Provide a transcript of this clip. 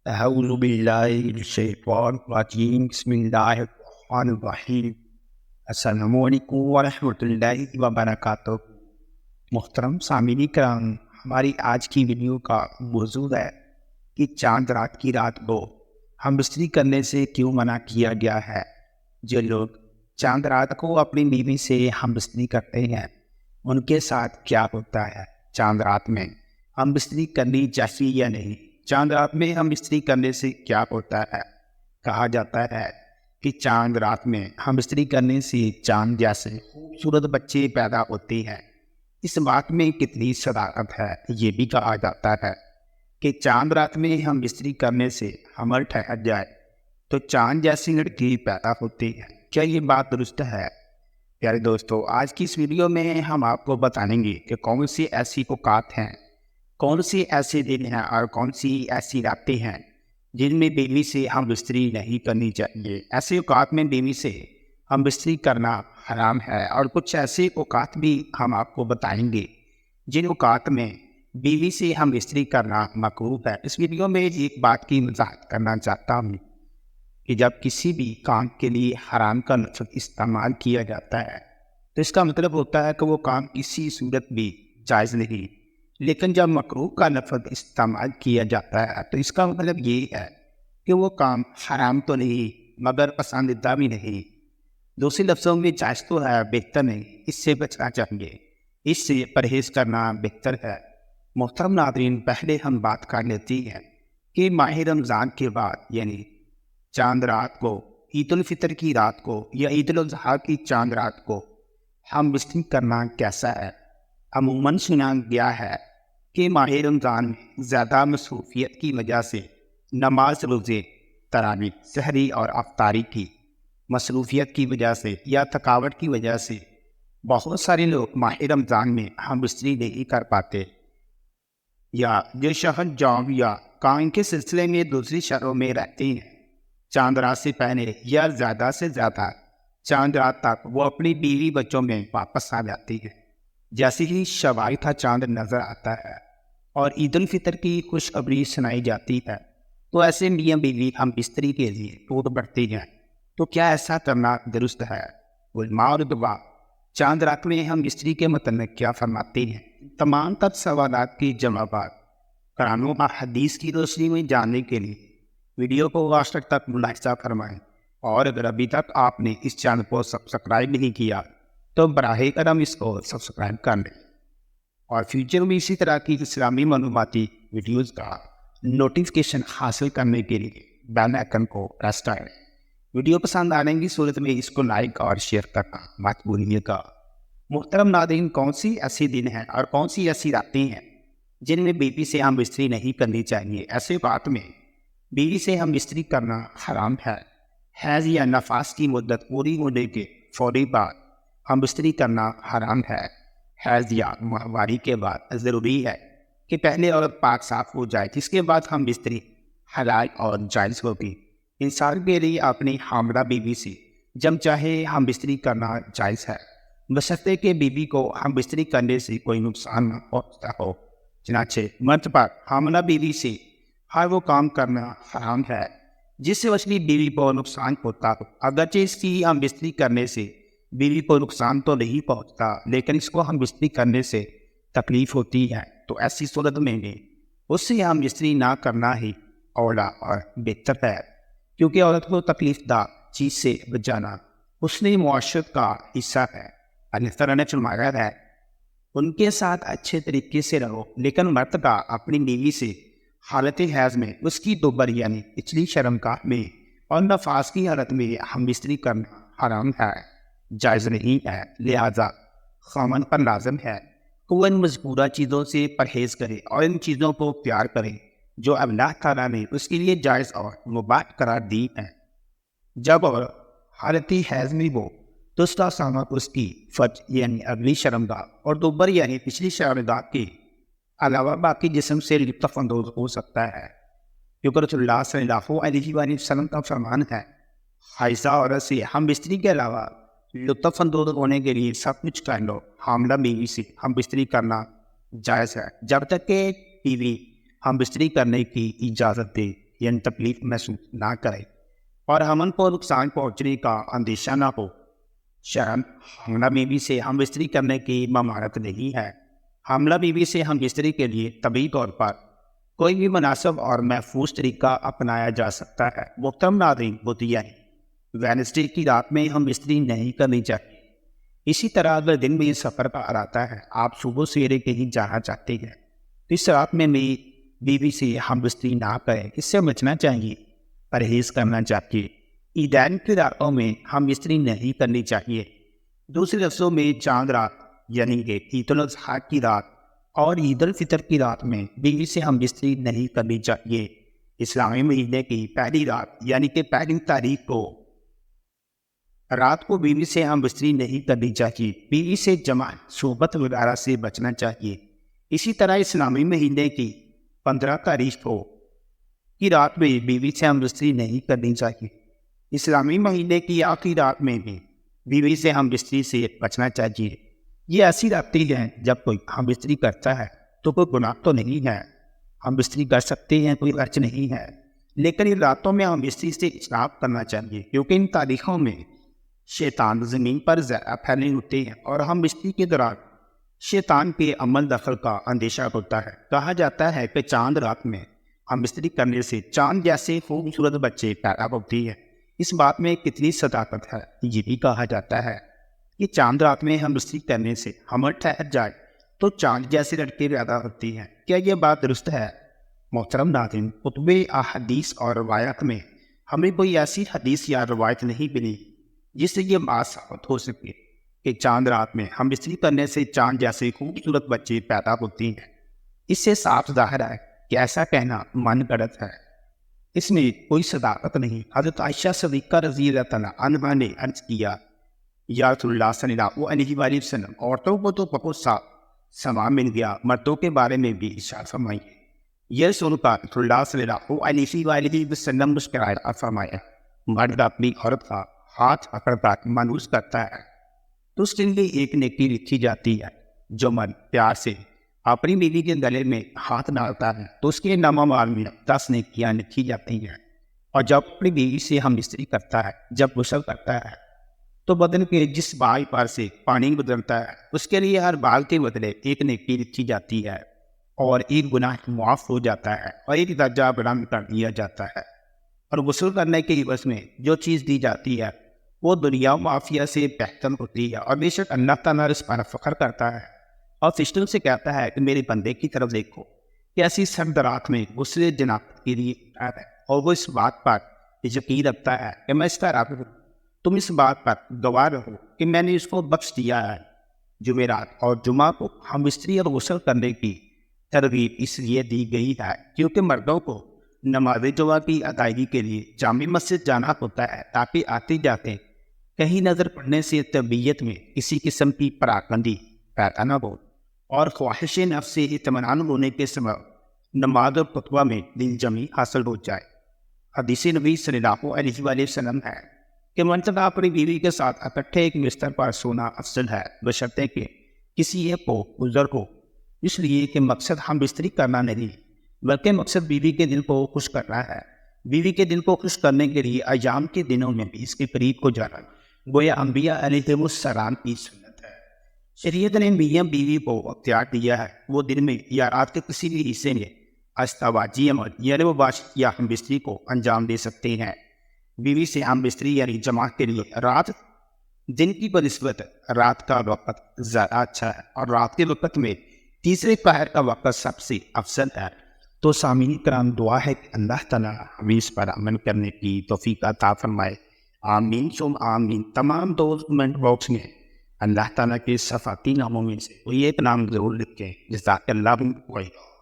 أعوذ بالله من الشيطان الرجيم بسم الله الرحمن الرحیم السلام علیکم ورحمۃ اللہ وبرکاتہ۔ محترم سامعین کرام، ہماری آج کی ویڈیو کا موضوع ہے کہ چاند رات کی رات کو ہم بستری کرنے سے کیوں منع کیا گیا ہے۔ جو لوگ چاند رات کو اپنی بیوی سے ہم بستری کرتے ہیں ان کے ساتھ کیا ہوتا ہے، چاند رات میں ہم بستری کرنی چاہیے یا نہیں، چاند رات میں ہم بستری کرنے سے کیا ہوتا ہے۔ کہا جاتا ہے کہ چاند رات میں ہم بستری کرنے سے چاند جیسے خوبصورت بچے پیدا ہوتے ہیں۔ اس بات میں کتنی صداقت ہے، یہ بھی کہا جاتا ہے کہ چاند رات میں ہم بستری کرنے سے حمل ٹھہر جائے تو چاند جیسی لڑکی پیدا ہوتی ہے۔ کیا یہ بات درست ہے؟ پیارے دوستو، آج کی اس ویڈیو میں ہم آپ کو بتائیں گے کہ کون سی ایسی اوقات ہیں، کون سی ایسے دن ہیں اور کون سی ایسی راتیں ہیں جن میں بیوی سے ہم بستری نہیں کرنی چاہیے۔ ایسے اوقات میں بیوی سے ہم بستری کرنا حرام ہے، اور کچھ ایسے اوقات بھی ہم آپ کو بتائیں گے جن اوقات میں بیوی سے ہم بستری کرنا مکروہ ہے۔ اس ویڈیو میں ایک بات کی وضاحت کرنا چاہتا ہوں کہ جب کسی بھی کام کے لیے حرام کا لفظ استعمال کیا جاتا ہے تو اس کا مطلب ہوتا ہے کہ وہ کام کسی صورت بھی جائز نہیں، لیکن جب مکروہ کا لفظ استعمال کیا جاتا ہے تو اس کا مطلب یہ ہے کہ وہ کام حرام تو نہیں مگر پسندیدہ بھی نہیں۔ دوسرے لفظوں میں جائز تو ہے، بہتر نہیں، اس سے بچنا چاہیے، اس سے پرہیز کرنا بہتر ہے۔ محترم ناظرین، پہلے ہم بات کر لیتے ہیں کہ ماہ رمضان کے بعد یعنی چاند رات کو، عید الفطر کی رات کو یا عید الاضحیٰ کی چاند رات کو ہم بستری کرنا کیسا ہے۔ عموماً سنا گیا ہے کہ ماہ رمضان میں زیادہ مصروفیت کی وجہ سے نماز، روزے، تراویح، سحری اور افطاری کی مصروفیت کی وجہ سے یا تھکاوٹ کی وجہ سے بہت سارے لوگ ماہ رمضان میں ہم بستری نہیں کر پاتے، یا جو شہر جاب یا کام کے سلسلے میں دوسری شہروں میں رہتے ہیں، چاند رات سے پہلے یا زیادہ سے زیادہ چاند رات تک وہ اپنی بیوی بچوں میں واپس آ جاتی ہے۔ جیسے ہی شوائی کا چاند نظر آتا ہے اور عید الفطر کی خوشخبری سنائی جاتی ہے تو ایسے میاں بیوی ہم بستری کے لیے ٹوٹ پڑتے ہیں۔ تو کیا ایسا کرنا درست ہے؟ علماء اور دعا چاند رات میں ہم بستری کے متعلق کیا فرماتے ہیں؟ تمام تر سوالات کی جوابات قرآن و حدیث کی روشنی میں جاننے کے لیے ویڈیو کو آخر تک ملاحظہ فرمائیں، اور اگر ابھی تک آپ نے اس چینل کو سبسکرائب نہیں کیا تو براہ کرم اس کو سبسکرائب کر لیں، اور فیوچر میں اسی طرح کی اسلامی معلوماتی ویڈیوز کا نوٹیفیکیشن حاصل کرنے کے لیے بیل آئکن کو پریس کریں۔ ویڈیو پسند آنے کی صورت میں اس کو لائک اور شیئر کرنا مت بھولیے گا۔ محترم ناظرین، کون سی ایسی دن ہیں اور کون سی ایسی راتیں ہیں جن میں بیوی سے ہم بستری نہیں کرنی چاہیے؟ ایسے بات میں بیوی سے ہم بستری کرنا حرام ہے۔ حیض یا نفاس کی مدت پوری ہونے کے فوری بعد ہم بستری کرنا حرام ہے۔ حیض یا ماہواری کے بعد ضروری ہے کہ پہلے عورت پاک صاف ہو جائے، جس کے بعد ہم بستری حلال اور جائز ہوگی۔ انسان کے لیے اپنی حاملہ بیوی سے جب چاہے ہم بستری کرنا جائز ہے، بشرطے کہ بیوی کو ہم بستری کرنے سے کوئی نقصان نہ پہنچتا ہو۔ چنانچہ مرد پر حاملہ بیوی سے ہر وہ کام کرنا حرام ہے جس سے اصلی بیوی کو نقصان ہوتا ہو۔ اگرچہ اس کی ہم بستری کرنے سے بیوی کو نقصان تو نہیں پہنچتا، لیکن اس کو ہم بستری کرنے سے تکلیف ہوتی ہے، تو ایسی صورت میں بھی اس سے ہم بستری نہ کرنا ہی اولا اور بہتر ہے، کیونکہ عورت کو تکلیف دہ چیز سے بچانا حسن معاشرت کا حصہ ہے۔ اللہ تعالیٰ نے فرمایا ہے ان کے ساتھ اچھے طریقے سے رہو، لیکن مرد کا اپنی بیوی سے حالت حیض میں اس کی دوبر یعنی پچھلی شرمگاہ میں اور نفاس کی حالت میں ہم بستری کرنا حرام ہے، جائز نہیں ہے۔ لہذا خاوند پر لازم ہے کہ وہ ان مذکورہ چیزوں سے پرہیز کرے اور ان چیزوں کو پیار کرے جو اللہ تعالیٰ نے اس کے لیے جائز اور مباح قرار دی ہیں۔ جب اور حالت حیض میں ہو تو اس کا سامان اس کی فرج یعنی اگلی شرمگاہ اور دوبر یعنی پچھلی شرمگاہ کے علاوہ باقی جسم سے لطف اندوز ہو سکتا ہے، کیونکہ رسول اللہ صلی اللہ علیہ وآلہ وسلم کا فرمان ہے حائضہ عورت سے ہم بستری کے علاوہ لطف اندوز ہونے کے لیے سب کچھ کر لو۔ حاملہ بیوی سے ہم بستری کرنا جائز ہے جب تک کہ بیوی ہم بستری کرنے کی اجازت دے، یعنی تکلیف محسوس نہ کریں اور ہم کو نقصان پہنچنے کا اندیشہ نہ ہو۔ شرم حاملہ بیوی سے ہم بستری کرنے کی ممانعت نہیں ہے۔ حاملہ بیوی سے ہم بستری کے لیے طبی طور پر کوئی بھی مناسب اور محفوظ طریقہ اپنایا جا سکتا ہے۔ محترم ناظرین، ہوتی ہے وینسڈے کی رات میں ہم بستری نہیں کرنی چاہیے۔ اسی طرح اگر دن میں یہ سفر پر آتا ہے، آپ صبح سویرے کہیں جانا چاہتے ہیں، اس رات میں میری بیوی سے ہم بستری نہ کریں، اس سے بچنا چاہیے، پرہیز کرنا چاہیے۔ عیدین کی راتوں میں ہم بستری نہیں کرنی چاہیے۔ دوسرے لفظوں میں چاند رات یعنی کہ عید الاضحیٰ کی رات اور عید الفطر کی رات میں بیوی سے ہم بستری نہیں کرنی چاہیے۔ اسلامی مہینے کی پہلی رات یعنی کہ پہلی تاریخ کو رات کو بیوی سے ہم بستری نہیں کرنی چاہیے۔ بیوی سے جمع صحبت وغیرہ سے بچنا چاہیے۔ اسی طرح اسلامی مہینے کی 15 تاریخ کو کی رات میں بیوی سے ہم بستری نہیں کرنی چاہیے۔ اسلامی مہینے کی آخری رات میں بھی بیوی سے ہم بستری سے بچنا چاہیے۔ یہ ایسی راتیں ہیں جب کوئی ہم بستری کرتا ہے تو کوئی گناہ تو نہیں ہے، ہم بستری کر سکتے ہیں، کوئی حرج نہیں ہے، لیکن ان راتوں میں ہم بستری سے اجتناب کرنا چاہیے کیونکہ ان تاریخوں میں شیطان زمین پر زیادہ پھیلے ہوتے ہیں اور ہم بستری کے دوران شیطان کے عمل دخل کا اندیشہ ہوتا ہے۔ کہا جاتا ہے کہ چاند رات میں ہم بستری کرنے سے چاند جیسے خوبصورت بچے پیدا ہوتے ہیں۔ اس بات میں کتنی صداقت ہے، یہ بھی کہا جاتا ہے کہ چاند رات میں ہم بستری کرنے سے ہم ٹھہر جائے تو چاند جیسے لڑکے پیدا ہوتے ہیں۔ کیا یہ بات درست ہے؟ محترم ناظرین، کتب احادیث اور روایات میں ہمیں کوئی ایسی حدیث یا روایت نہیں ملی جس سے یہ بات ثابت ہو سکے کہ چاند رات میں ہم بستری کرنے سے چاند جیسے خوبصورت بچے پیدا ہوتے ہیں۔ اس سے صاف ظاہر ہے کہ ایسا کہنا من گڑت ہے، اس میں کوئی صداقت نہیں۔ حضرت عائشہ صدیقہ رضی اللہ تعالیٰ عنہا نے عرض کیا، یا رسول اللہ صلی اللہ علیہ وآلہ وسلم، عورتوں کو تو بہت سا سامان مل گیا، مردوں کے بارے میں بھی ارشاد فرمائیے۔ یہ سن کر رسول اللہ صلی اللہ علیہ وآلہ وسلم مسکرایا فرمایا، مرد اپنی عورت کا ہاتھ پکڑ کر مانوس کرتا ہے تو اس کے لیے ایک نیکی لکھی جاتی ہے۔ جو مرد پیار سے اپنی بیوی کے گلے میں ہاتھ ڈالتا ہے تو اس کے نامہ مال میں 10 نیکیاں لکھی جاتی ہیں، اور جب اپنی بیوی سے ہم بستری کرتا ہے، جب غسل کرتا ہے تو بدن کے جس بال پر سے پانی گزرتا ہے اس کے لیے ہر بال کے بدلے ایک نیکی لکھی جاتی ہے، اور ایک گناہ معاف ہو جاتا ہے اور ایک درجہ بلند کر دیا جاتا ہے۔ اور غسل کرنے کے عوض میں جو چیز دی جاتی ہے وہ دنیا معافیہ سے بہتر ہوتی ہے، اور بے شک اللہ تعالیٰ اس پر فخر کرتا ہے اور فرشتوں سے کہتا ہے کہ میرے بندے کی طرف دیکھو کہ ایسی سرد رات میں غسل جنابت کے لیے ہے، اور وہ اس بات پر یقین رکھتا ہے کہ میں اس کا رب ہوں۔ تم اس بات پر گواہ رہو کہ میں نے اس کو بخش دیا ہے۔ جمعرات اور جمعہ کو ہم بستری اور غسل کرنے کی ترغیب اس لیے دی گئی ہے کیونکہ مردوں کو نماز جمعہ کی ادائیگی کے لیے جامع مسجد جانا ہوتا ہے تاکہ آتے جاتے کہیں نظر پڑنے سے طبیعت میں کسی قسم کی پراکندی پیدا نہ ہو، اور خواہش نفس سے اطمینان ہونے کے سبب نماز اور خطبہ میں دل جمی حاصل ہو جائے۔ حدیث نبی صلی اللہ علیہ وآلہ وسلم ہے کہ منتقا اپنی بیوی کے ساتھ اکٹھے ایک بستر پر سونا افضل ہے، بشرطے کہ کسی ایک کو گزر ہو، اس لیے کہ مقصد ہم بستری کرنا نہیں بلکہ مقصد بیوی کے دل کو خوش کرنا ہے۔ بیوی کے دل کو خوش کرنے کے لیے ایام کے دنوں میں بھی اس کے قریب کو جانا گویا انبیاء علیہ السلام کی سنت ہے۔ شریعت نے میاں بیوی کو اختیار دیا ہے، وہ دن میں یا رات کے کسی بھی حصے میں استواجی عمل یعنی مباشرت یا ہم بستری کو انجام دے سکتے ہیں۔ بیوی سے ہم بستری یعنی جماع کے لیے رات دن کی بنسبت رات کا وقت زیادہ اچھا ہے، اور رات کے وقت میں تیسرے پہر کا وقت سب سے افضل ہے۔ تو سامعین کرام، دعا ہے کہ اللہ تعالیٰ ہمیں اس پر عمل کرنے کی توفیق عطا فرمائے، آمین ثم آمین۔ تمام دوست کمنٹ باکس میں اللہ تعالیٰ کے صفاتی ناموں میں سے کوئی ایک نام ضرور لکھیں، جزاک اللہ خیرا۔